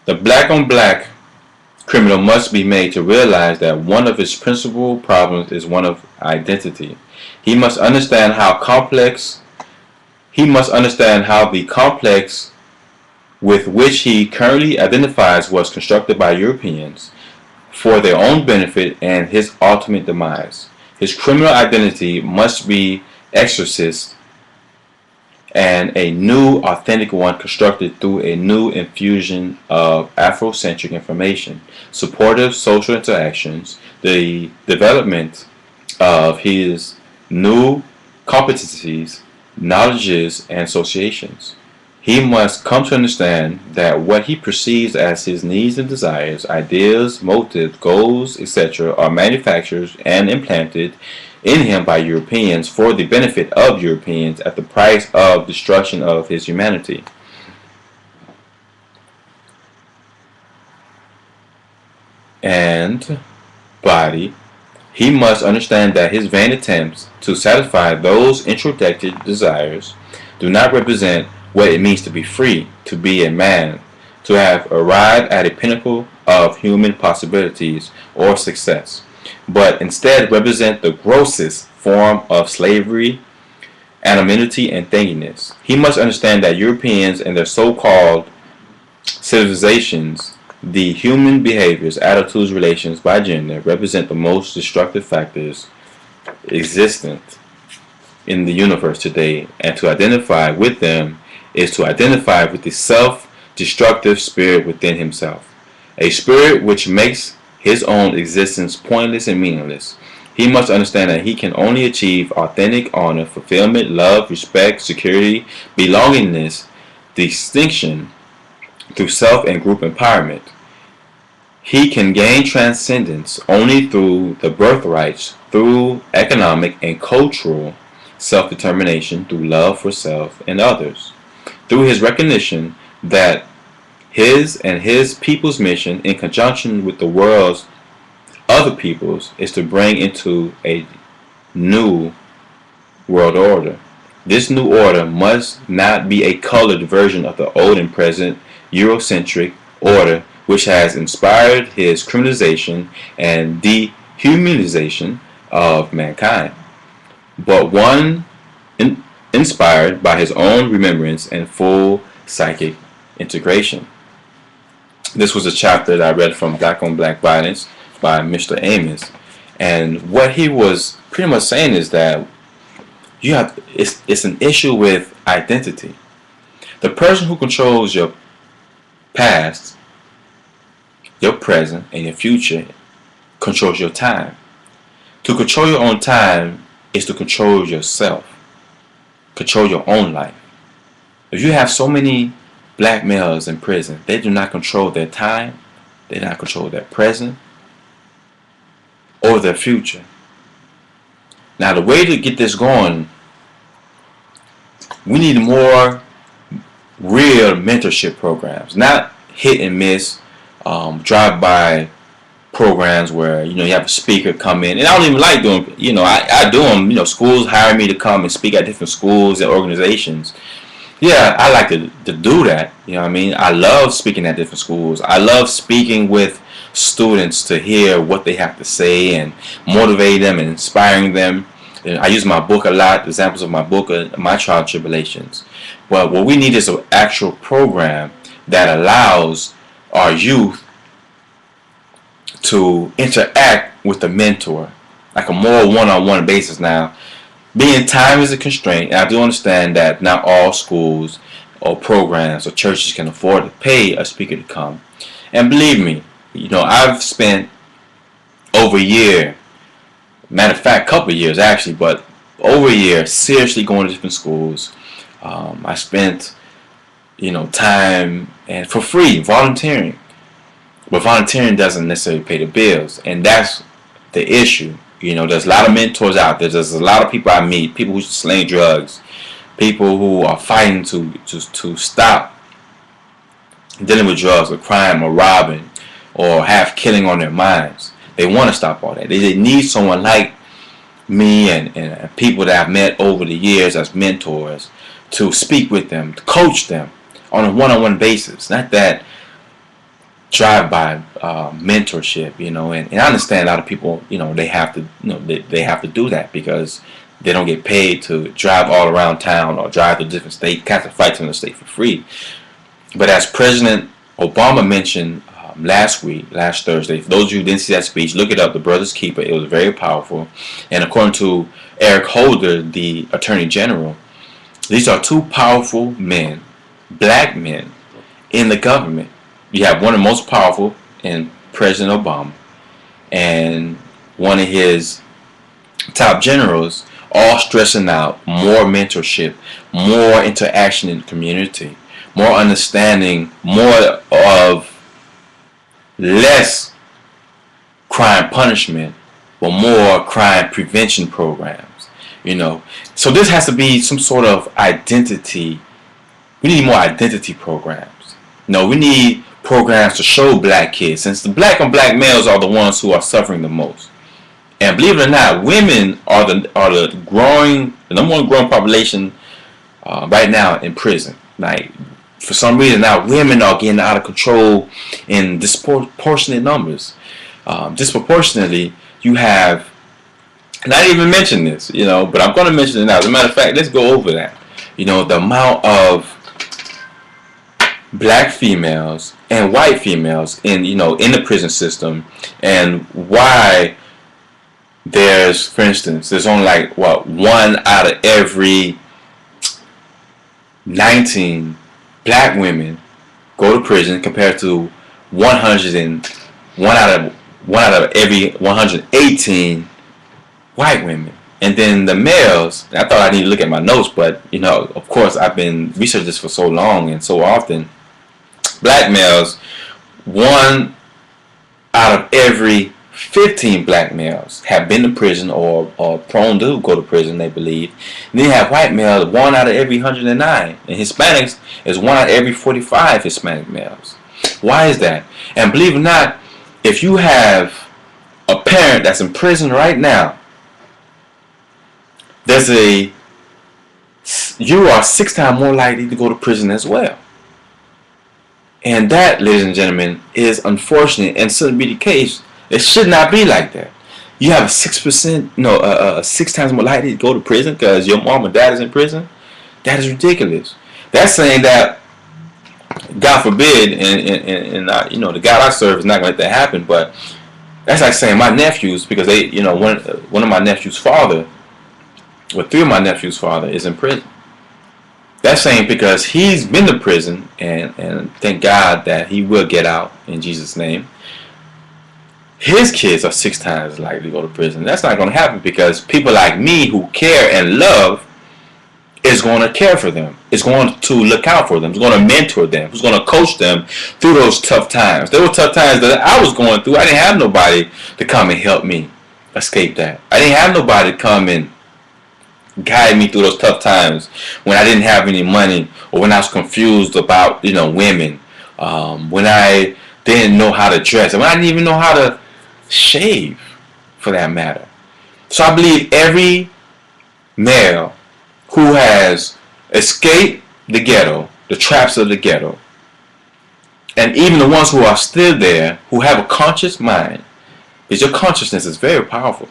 The black on black criminal must be made to realize that one of his principal problems is one of identity. He must understand how complex he must understand how the complex with which he currently identifies was constructed by Europeans for their own benefit and his ultimate demise. His criminal identity must be exorcised and a new, authentic one constructed through a new infusion of Afrocentric information, supportive social interactions, the development of his new competencies, knowledges, and associations. He must come to understand that what he perceives as his needs and desires, ideas, motives, goals, etc., are manufactured and implanted in him by Europeans for the benefit of Europeans at the price of destruction of his humanity. And body, he must understand that his vain attempts to satisfy those introspective desires do not represent what it means to be free, to be a man, to have arrived at a pinnacle of human possibilities or success, but instead represent the grossest form of slavery, anonymity, and thanginess. He must understand that Europeans and their so-called civilizations, the human behaviors, attitudes, relations by gender, represent the most destructive factors existent in the universe today, and to identify with them is to identify with the self-destructive spirit within himself, a spirit which makes his own existence pointless and meaningless. He must understand that he can only achieve authentic honor, fulfillment, love, respect, security, belongingness, distinction through self and group empowerment. He can gain transcendence only through the birthrights, through economic and cultural self-determination, through love for self and others, through his recognition that his and his people's mission, in conjunction with the world's other peoples, is to bring into a new world order. This new order must not be a colored version of the old and present Eurocentric order which has inspired his criminalization and dehumanization of mankind, but one inspired by his own remembrance and full psychic integration. This was a chapter that I read from Black on Black Violence by Mr. Amos, and what he was pretty much saying is that it's an issue with identity. The person who controls your past, your present, and your future controls your time. To control your own time is to control yourself, control your own life. If you have so many black males in prison, they do not control their time, they do not control their present or their future. Now, the way to get this going, we need more real mentorship programs, not hit and miss, drive-by programs where you have a speaker come in. And I don't even like doing, I do them. Schools hire me to come and speak at different schools and organizations. Yeah, I like to do that. I love speaking at different schools. I love speaking with students to hear what they have to say and motivate them and inspiring them. And I use my book a lot, examples of my book, My Trial and Tribulations. But what we need is an actual program that allows our youth to interact with the mentor, like a more one-on-one basis. Now, being time is a constraint, and I do understand that not all schools or programs or churches can afford to pay a speaker to come. And believe me, I've spent over a year, matter of fact, a couple of years actually, but over a year seriously going to different schools. I spent, time and for free volunteering. But volunteering doesn't necessarily pay the bills, and that's the issue. There's a lot of mentors out there. There's a lot of people I meet, people who sling drugs, people who are fighting to stop dealing with drugs or crime or robbing or have killing on their minds. They want to stop all that. They need someone like me and people that I've met over the years as mentors to speak with them, to coach them on a one-on-one basis. Not that drive-by mentorship, and I understand a lot of people, they have to, they have to do that because they don't get paid to drive all around town or drive to different states, catch flights in the state for free. But as President Obama mentioned last Thursday, for those of you who didn't see that speech, look it up, The Brother's Keeper. It was very powerful. And according to Eric Holder, the Attorney General, these are two powerful men, black men, in the government. You have one of the most powerful in President Obama and one of his top generals, all stressing out more mentorship, more interaction in the community, more understanding, more of less crime punishment, but more crime prevention programs. So this has to be some sort of identity. We need more identity programs. We need programs to show black kids, since the black on black males are the ones who are suffering the most. And believe it or not, women are the number one growing population right now in prison. Like, for some reason now, women are getting out of control in disproportionate numbers. Disproportionately, you have, and I didn't even mention this, but I'm going to mention it now. As a matter of fact, let's go over that. The amount of black females and white females in the prison system, and why for instance, there's only like one out of every 19 black women go to prison compared to 101 out of every 118 white women. And then the males, I thought I need to look at my notes, but of course I've been researching this for so long and so often. Black males, 1 out of every 15 black males have been to prison or prone to go to prison, they believe. And then you have white males, 1 out of every 109. And Hispanics is 1 out of every 45 Hispanic males. Why is that? And believe it or not, if you have a parent that's in prison right now, you are 6 times more likely to go to prison as well. And that, ladies and gentlemen, is unfortunate and shouldn't be the case. It should not be like that. You have 6%, 6 times more likely to go to prison because your mom or dad is in prison. That is ridiculous. That's saying that, God forbid, and the God I serve is not going to let that happen. But that's like saying my nephews, because one of my nephews' father, or 3 of my nephews' father is in prison. That's saying because he's been to prison, and thank God that he will get out in Jesus' name, his kids are 6 times likely to go to prison. That's not going to happen because people like me who care and love is going to care for them. It's going to look out for them. It's going to mentor them. It's going to coach them through those tough times. There were tough times that I was going through. I didn't have nobody to come and help me escape that. I didn't have nobody to come and guide me through those tough times when I didn't have any money, or when I was confused about women, when I didn't know how to dress, and when I didn't even know how to shave, for that matter. So I believe every male who has escaped the ghetto, the traps of the ghetto, and even the ones who are still there, who have a conscious mind, because your consciousness is very powerful,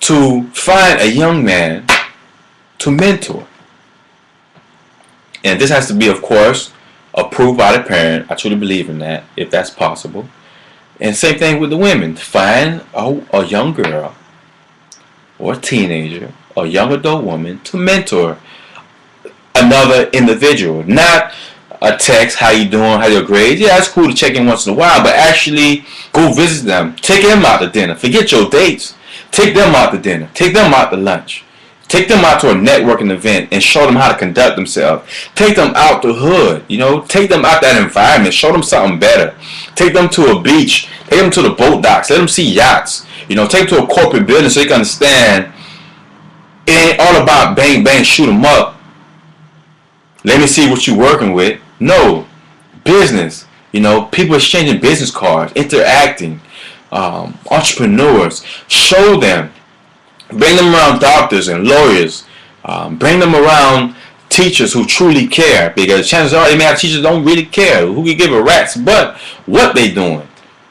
to find a young man to mentor. And this has to be, of course, approved by the parent. I truly believe in that, if that's possible. And same thing with the women. Find a young girl or a teenager or young adult woman to mentor another individual. Not a text, how you doing, how your grades. Yeah, it's cool to check in once in a while, but actually go visit them. Take them out to dinner. Forget your dates. Take them out to dinner. Take them out to lunch. Take them out to a networking event and show them how to conduct themselves. Take them out the hood, Take them out that environment. Show them something better. Take them to a beach. Take them to the boat docks. Let them see yachts. Take them to a corporate building so they can understand it ain't all about bang, bang, shoot them up. Let me see what you're working with. No. Business. People exchanging business cards, interacting. Entrepreneurs. Show them. Bring them around doctors and lawyers. Bring them around teachers who truly care, because chances are they may have teachers who don't really care, who can give a rat's butt what they doing.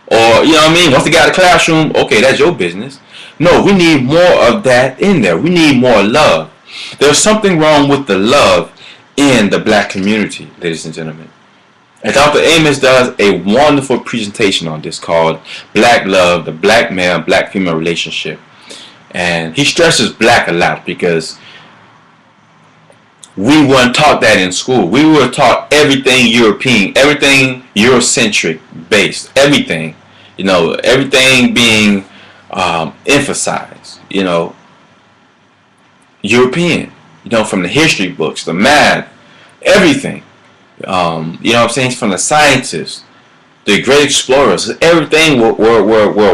Or, you know what I mean? Once they got a classroom, okay, that's your business. No, we need more of that in there. We need more love. There's something wrong with the love in the black community, ladies and gentlemen. And Dr. Amos does a wonderful presentation on this called Black Love, the black male, black female relationship. And he stresses black a lot because we weren't taught that in school. We were taught everything European, everything Eurocentric based, everything, everything being emphasized, European, from the history books, the math, everything. What I'm saying, from the scientists, the great explorers, everything were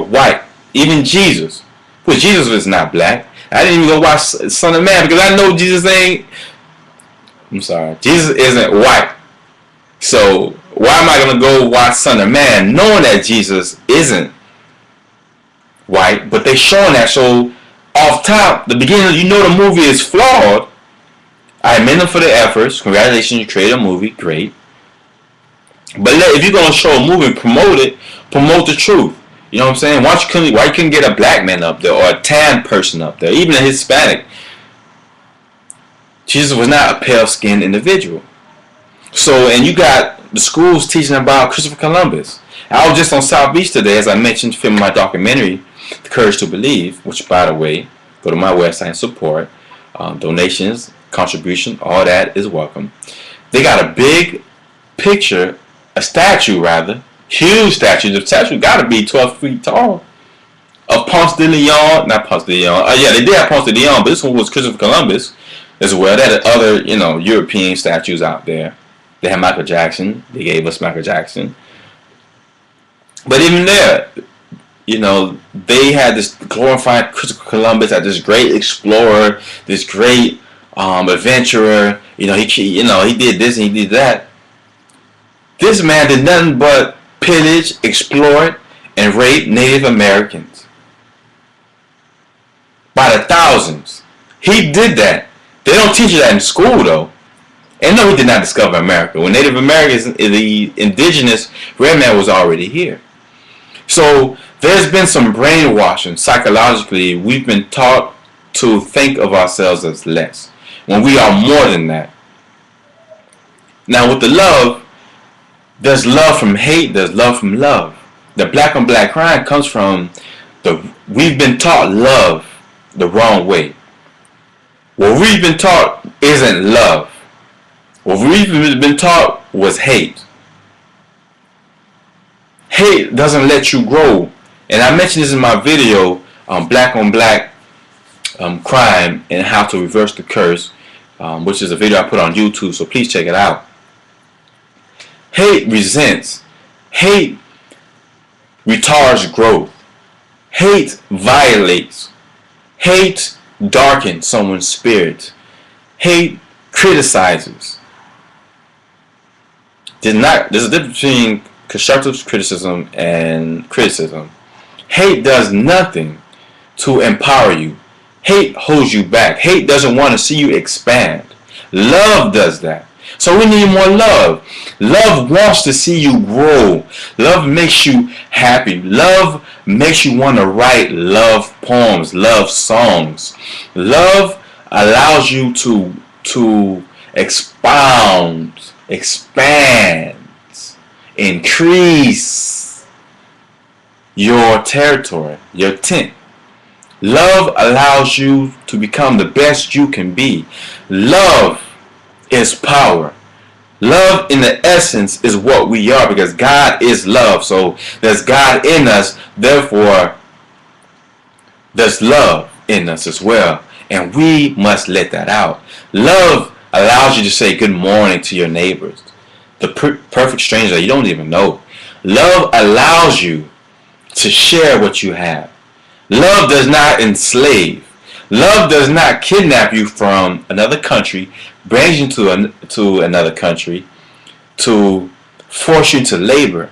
white. Even Jesus, because Jesus was not black. I didn't even go watch Son of Man because I know Jesus isn't white. So why am I going to go watch Son of Man knowing that Jesus isn't white? But they showing that, so off top, the beginning, the movie is flawed. I commend them for their efforts. Congratulations, you created a movie. Great. But if you're going to show a movie, promote the truth. You know what I'm saying? Why you couldn't get a black man up there or a tan person up there, even a Hispanic? Jesus was not a pale-skinned individual. So, and you got the schools teaching about Christopher Columbus. I was just on South Beach today, as I mentioned, filming my documentary, The Courage to Believe, which, by the way, go to my website and support. Donations, contribution, all that is welcome. They got a big picture, a statue rather, huge statue. The statue got to be 12 feet tall, of Ponce de Leon. Not Ponce de Leon. Yeah, they did have Ponce de Leon, but this one was Christopher Columbus as well. They had other, European statues out there. They had Michael Jackson. They gave us Michael Jackson. But even there, they had this glorified Christopher Columbus as this great explorer, this great adventurer. He did this and he did that. This man did nothing but pillage, exploit, and rape Native Americans by the thousands. He did that. They don't teach you that in school, though. And no, he did not discover America. When Native Americans, the indigenous red man was already here. So there's been some brainwashing. Psychologically, we've been taught to think of ourselves as less, when we are more than that. Now with the love, there's love from hate, there's love from love. The black on black crime comes from we've been taught love the wrong way. What we've been taught isn't love. What we've been taught was hate. Hate doesn't let you grow. And I mentioned this in my video, Black on Black Crime and How to Reverse the Curse, which is a video I put on YouTube, so please check it out. Hate resents. Hate retards growth. Hate violates. Hate darkens someone's spirit. Hate criticizes. There's a difference between constructive criticism and criticism. Hate does nothing to empower you. Hate holds you back. Hate doesn't want to see you expand. Love does that. So we need more love. Love wants to see you grow. Love makes you happy. Love makes you want to write love poems, love songs. Love allows you to expound, expand, increase your territory, your tent. Love allows you to become the best you can be. Love is power. Love in the essence is what we are, because God is love. So there's God in us, therefore there's love in us as well. And we must let that out. Love allows you to say good morning to your neighbors, the perfect stranger that you don't even know. Love allows you to share what you have. Love does not enslave. Love does not kidnap you from another country, brings you to another country to force you to labor.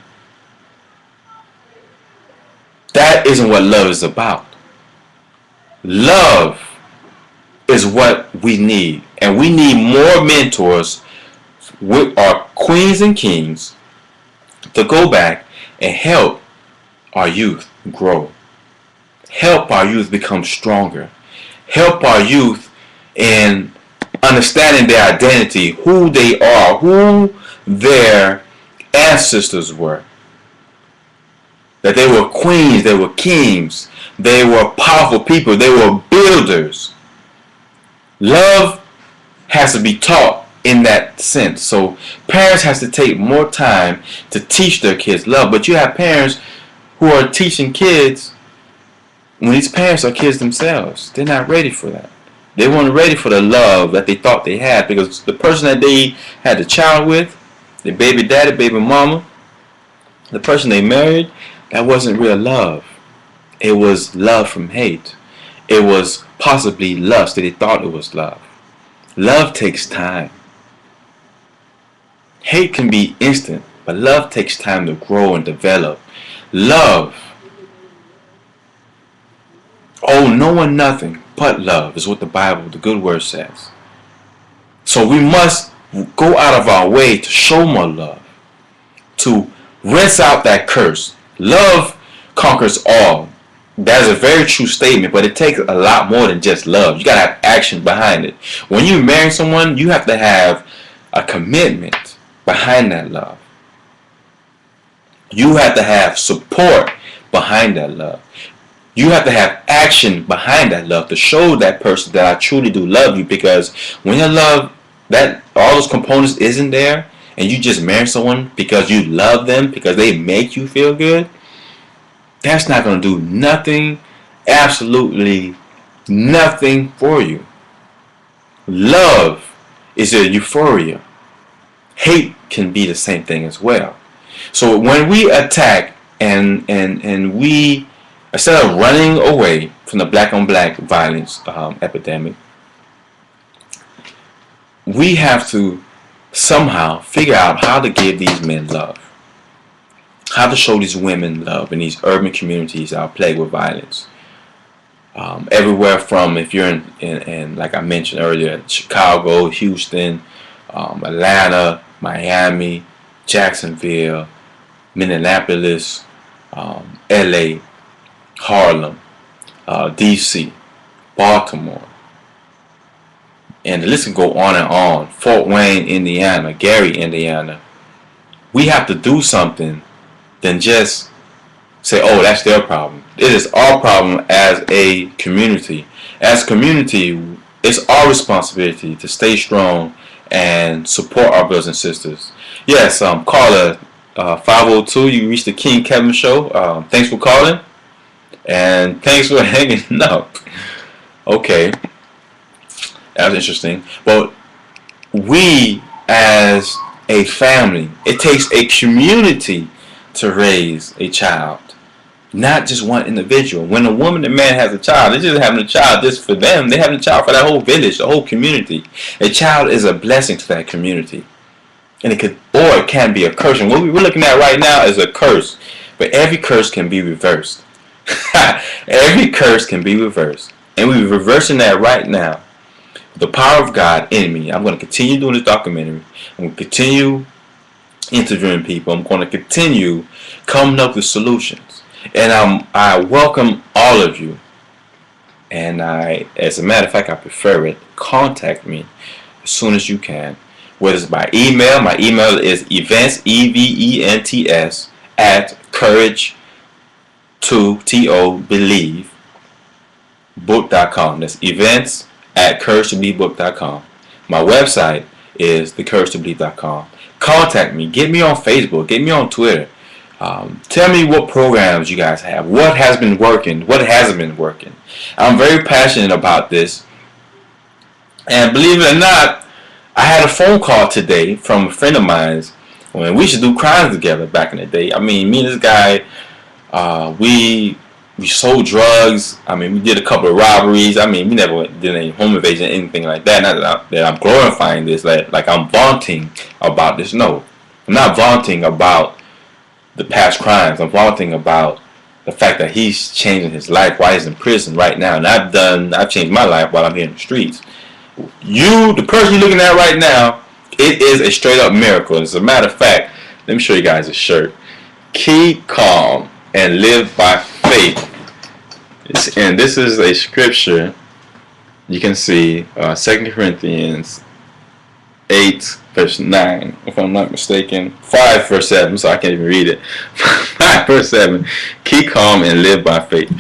That isn't what love is about. Love is what we need. And we need more mentors with our queens and kings to go back and help our youth grow. Help our youth become stronger. Help our youth in understanding their identity, who they are, who their ancestors were. That they were queens, they were kings, they were powerful people, they were builders. Love has to be taught in that sense. So parents has to take more time to teach their kids love. But you have parents who are teaching kids when these parents are kids themselves. They're not ready for that. They weren't ready for the love that they thought they had, because the person that they had the child with, the baby daddy, baby mama, the person they married, that wasn't real love. It was love from hate. It was possibly lust that they thought it was love. Love takes time. Hate can be instant, but love takes time to grow and develop. Love, oh, no one nothing but love is what the Bible, the good word says. So we must go out of our way to show more love, to rinse out that curse. Love conquers all. That is a very true statement, but it takes a lot more than just love. You gotta have action behind it. When you marry someone, you have to have a commitment behind that love. You have to have support behind that love. You have to have action behind that love to show that person that I truly do love you. Because when your love, that all those components isn't there, and you just marry someone because you love them, because they make you feel good, that's not going to do nothing, absolutely nothing for you. Love is a euphoria. Hate can be the same thing as well. So when we attack and we, instead of running away from the black on black violence epidemic, we have to somehow figure out how to give these men love, how to show these women love in these urban communities that are plagued with violence. Everywhere from, if you're in like I mentioned earlier, Chicago, Houston, Atlanta, Miami, Jacksonville, Minneapolis, LA, Harlem, DC, Baltimore, and the list can go on and on. Fort Wayne, Indiana, Gary, Indiana. We have to do something than just say, oh, that's their problem. It is our problem as a community. As a community, it's our responsibility to stay strong and support our brothers and sisters. Yes, caller 502, you reached the King Kevin Show. Thanks for calling, and thanks for hanging up. Okay, that was interesting. But we, as a family, it takes a community to raise a child, not just one individual. When a woman and man has a child, they're just having a child just for them. They're having a child for that whole village, the whole community. A child is a blessing to that community, and it can be a curse. And what we're looking at right now is a curse, but every curse can be reversed. Every curse can be reversed, and we're reversing that right now. The power of God in me. I'm going to continue doing this documentary. I'm going to continue interviewing people. I'm going to continue coming up with solutions. And I welcome all of you. And as a matter of fact, I prefer it. Contact me as soon as you can. Whether it's by email. My email is events, events, at courage to believe book.com. That's events at couragetobelievebook.com. My website is thecouragetobelieve.com. Contact me. Get me on Facebook. Get me on Twitter. Tell me what programs you guys have. What has been working? What hasn't been working? I'm very passionate about this. And believe it or not, I had a phone call today from a friend of mine when we used to do crimes together back in the day. I mean, me and this guy, we sold drugs. I mean, we did a couple of robberies. I mean, we never did any home invasion, anything like that. Not that I'm glorifying this, like I'm vaunting about this. No, I'm not vaunting about the past crimes. I'm vaunting about the the fact that he's changing his life while he's in prison right now, and I've changed my life while I'm here in the streets. You, the person you're looking at right now, it is a straight up miracle. As a matter of fact, let me show you guys a shirt. Keep calm and live by faith. And this is a scripture you can see, 2 Corinthians 8 verse 9, if I'm not mistaken. 5 verse 7, so I can't even read it. 5 verse 7. Keep calm and live by faith.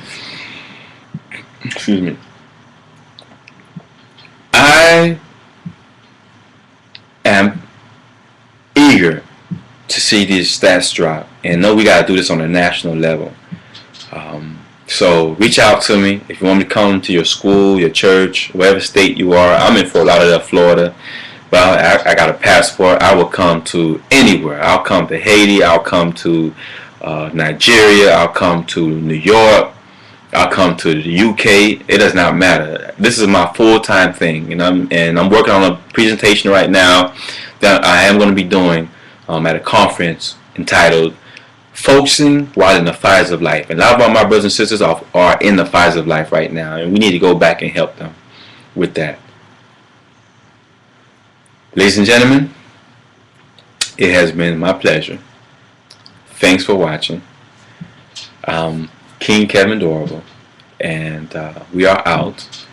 Excuse me. I am eager to see these stats drop, and know we got to do this on a national level. So reach out to me if you want me to come to your school, your church, whatever state you are. I'm in Fort Lauderdale, Florida. But I got a passport. I will come to anywhere. I'll come to Haiti. I'll come to Nigeria. I'll come to New York. I'll come to the UK. It does not matter. This is my full-time thing, and I'm working on a presentation right now that I am going to be doing at a conference entitled "Focusing While in the Fires of Life." And a lot of my brothers and sisters are in the fires of life right now, and we need to go back and help them with that. Ladies and gentlemen, it has been my pleasure. Thanks for watching. King Kevin Dorival, and we are out.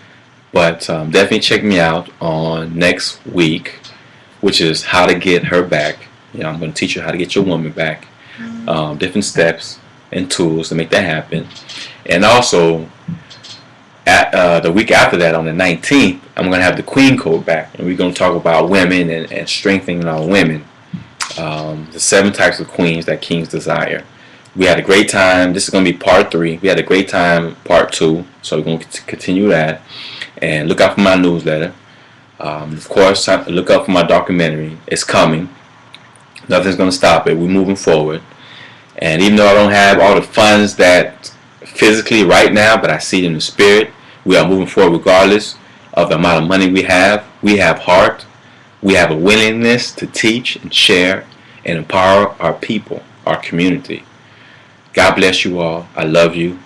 But definitely check me out on next week, which is how to get her back. I'm going to teach you how to get your woman back. Different steps and tools to make that happen. And also, at the week after that, on the 19th, I'm going to have the Queen Code back, and we're going to talk about women and strengthening our women. The 7 types of queens that kings desire. We had a great time. This is going to be part 3. We had a great time, part 2. So we're going to continue that. And look out for my newsletter. Of course, look out for my documentary. It's coming. Nothing's going to stop it. We're moving forward. And even though I don't have all the funds that physically right now, but I see it in the spirit, we are moving forward regardless of the amount of money we have. We have heart. We have a willingness to teach and share and empower our people, our community. God bless you all. I love you.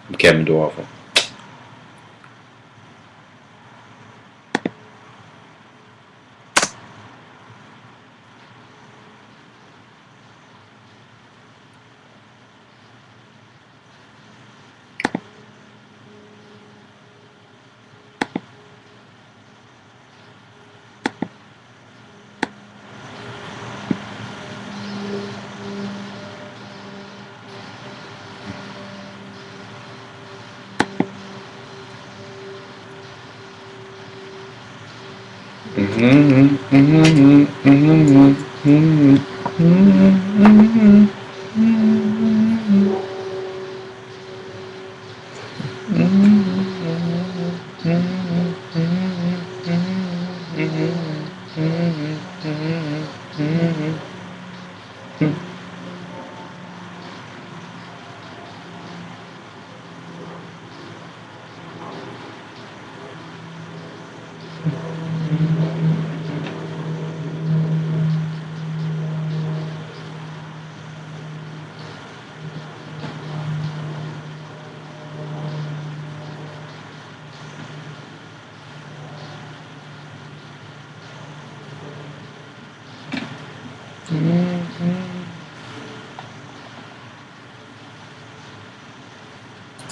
I'm Kevin Dorival. Mm-hmm.